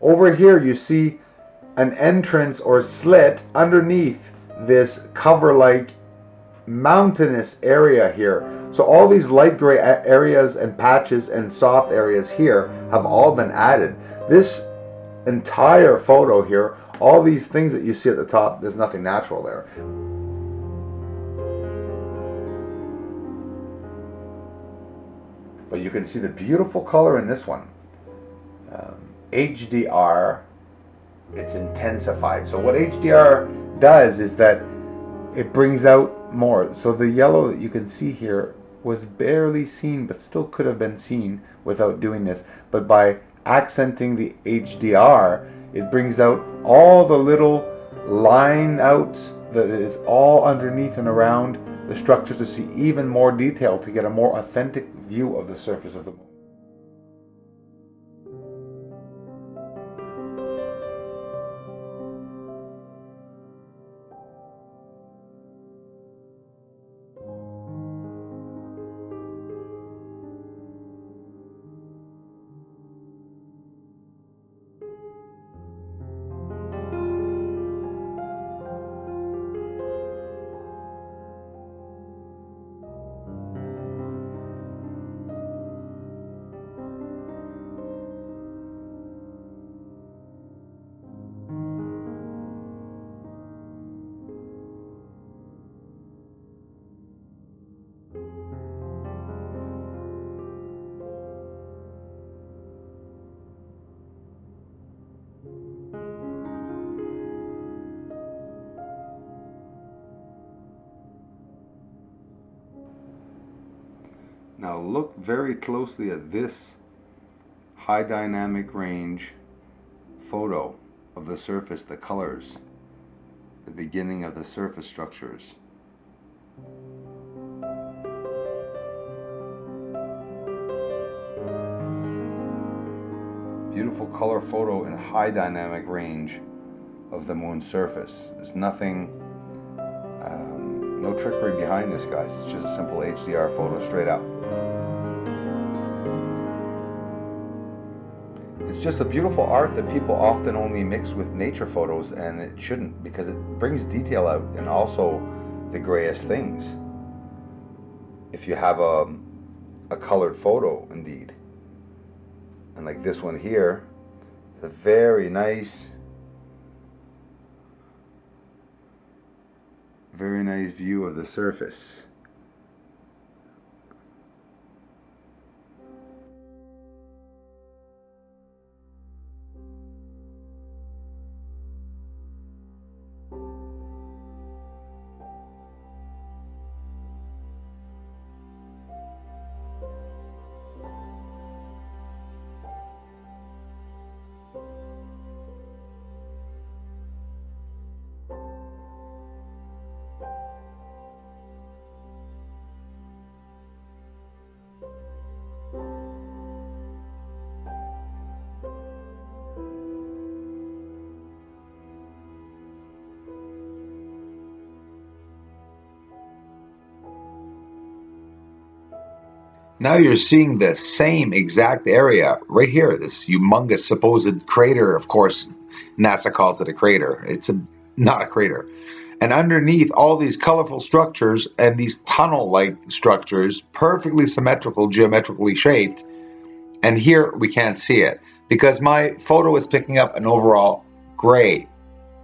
Over here you see an entrance or slit underneath this cover-like mountainous area here. So all these light gray areas and patches and soft areas here have all been added. This entire photo here, all these things that you see at the top, there's nothing natural there. But you can see the beautiful color in this one. HDR, it's intensified. So what HDR does is that it brings out more. So the yellow that you can see here was barely seen, but still could have been seen without doing this. But by accenting the HDR, it brings out all the little line outs that is all underneath and around the structure to see even more detail, to get a more authentic view of the surface of the moon. Now look very closely at this high dynamic range photo of the surface, the colors, the beginning of the surface structures. Beautiful color photo in high dynamic range of the moon's surface. There's nothing, no trickery behind this, guys. It's just a simple HDR photo straight up. It's just a beautiful art that people often only mix with nature photos, and it shouldn't, because it brings detail out and also the grayest things. If you have a colored photo, indeed. And like this one here, it's a very nice view of the surface. Now you're seeing the same exact area right here, this humongous supposed crater. Of course, NASA calls it a crater. It's not a crater. And underneath all these colorful structures and these tunnel-like structures, perfectly symmetrical, geometrically shaped. And here we can't see it because my photo is picking up an overall gray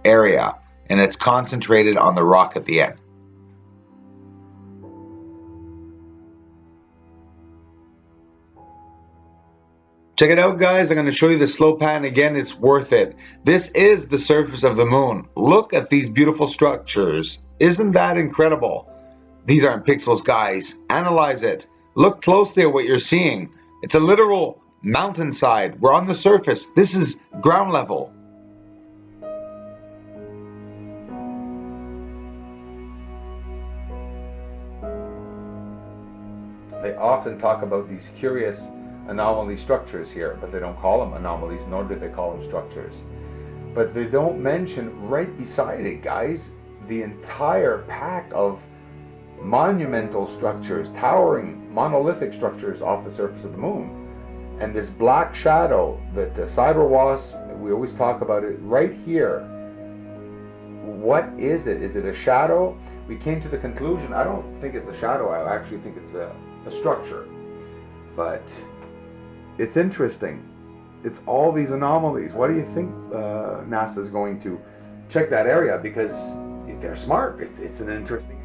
area, and it's concentrated on the rock at the end. Check it out, guys. I'm going to show you the slow pan again. It's worth it. This is the surface of the moon. Look at these beautiful structures. Isn't that incredible? These aren't pixels, guys. Analyze it. Look closely at what you're seeing. It's a literal mountainside. We're on the surface. This is ground level. They often talk about these curious anomaly structures here, but they don't call them anomalies, nor do they call them structures. But they don't mention right beside it, guys, the entire pack of monumental structures, towering monolithic structures off the surface of the moon. And this black shadow that the cyber wasp we always talk about it right here. What is it? Is it a shadow? We came to the conclusion, I don't think it's a shadow, I actually think it's a structure. But it's interesting. It's all these anomalies. Why do you think NASA is going to check that area? Because they're smart. It's an interesting.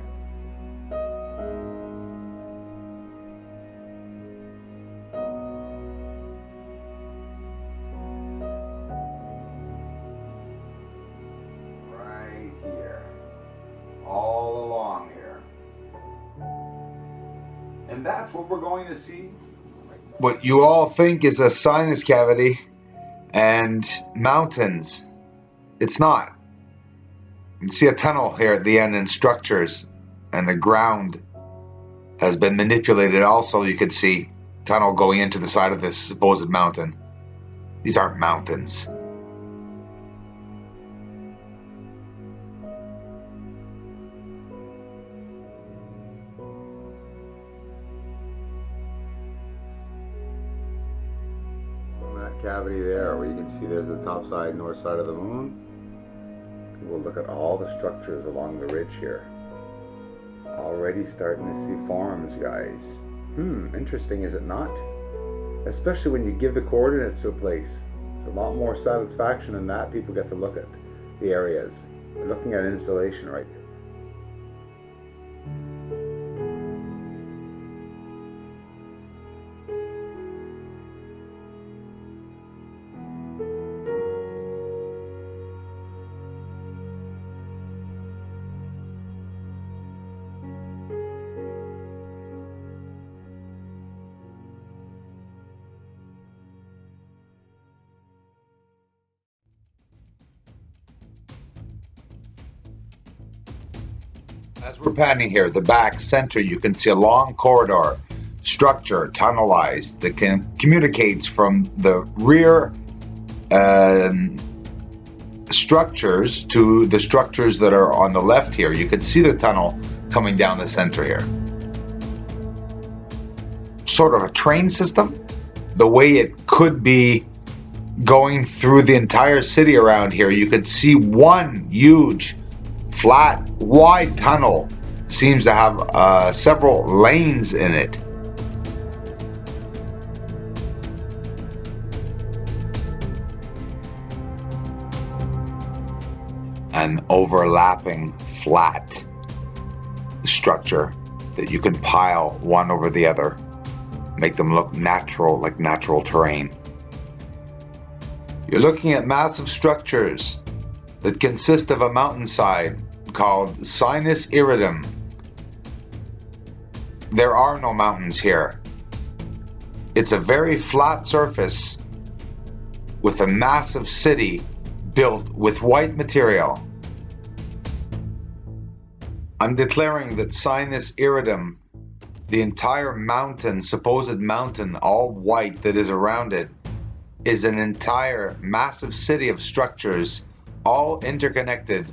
Right here. All along here. And that's what we're going to see. What you all think is a sinus cavity and mountains, it's not. You can see a tunnel here at the end and structures, and the ground has been manipulated. Also, you could see tunnel going into the side of this supposed mountain. These aren't mountains. That cavity there, where you can see there's the top side, north side of the moon. We'll look at all the structures along the ridge here. Already starting to see forms, guys. Interesting, is it not? Especially when you give the coordinates to a place. There's a lot more satisfaction in that. People get to look at the areas. We're looking at an installation right here. As we're panning here, the back center, you can see a long corridor, structure, tunnelized, that communicates from the rear structures to the structures that are on the left here. You can see the tunnel coming down the center here. Sort of a train system, the way it could be going through the entire city around here. You could see one huge flat, wide tunnel. Seems to have several lanes in it. An overlapping flat structure that you can pile one over the other, make them look natural, like natural terrain. You're looking at massive structures that consist of a mountainside called Sinus Iridum. There are no mountains here. It's a very flat surface with a massive city built with white material. I'm declaring that Sinus Iridum, the entire mountain, supposed mountain, all white that is around it, is an entire massive city of structures, all interconnected.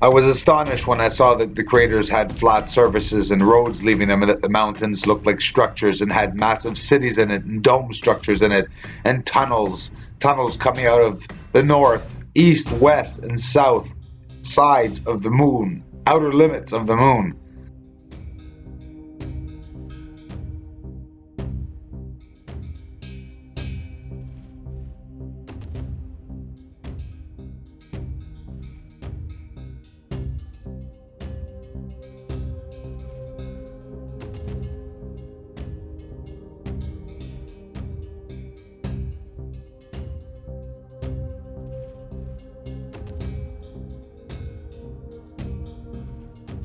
I was astonished when I saw that the craters had flat surfaces and roads leaving them, and that the mountains looked like structures and had massive cities in it, and dome structures in it, and tunnels coming out of the north, east, west, and south sides of the moon, outer limits of the moon.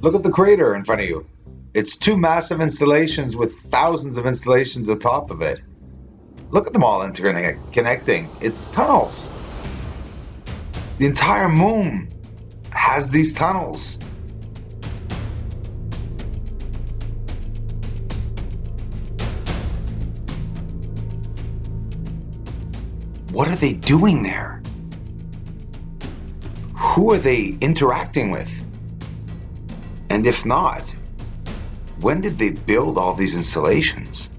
Look at the crater in front of you. It's two massive installations with thousands of installations atop of it. Look at them all interconnecting. It's tunnels. The entire moon has these tunnels. What are they doing there? Who are they interacting with? And if not, when did they build all these installations?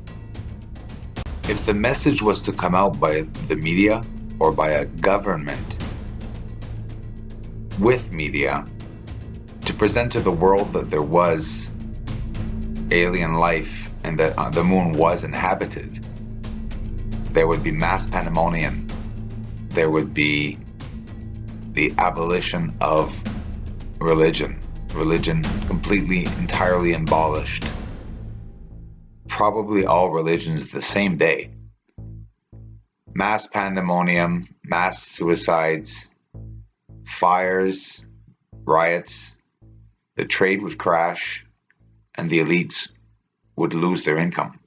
If the message was to come out by the media or by a government with media to present to the world that there was alien life and that the moon was inhabited, there would be mass pandemonium. There would be the abolition of religion. Religion completely, entirely abolished. Probably all religions the same day. Mass pandemonium, mass suicides, fires, riots, the trade would crash, and the elites would lose their income.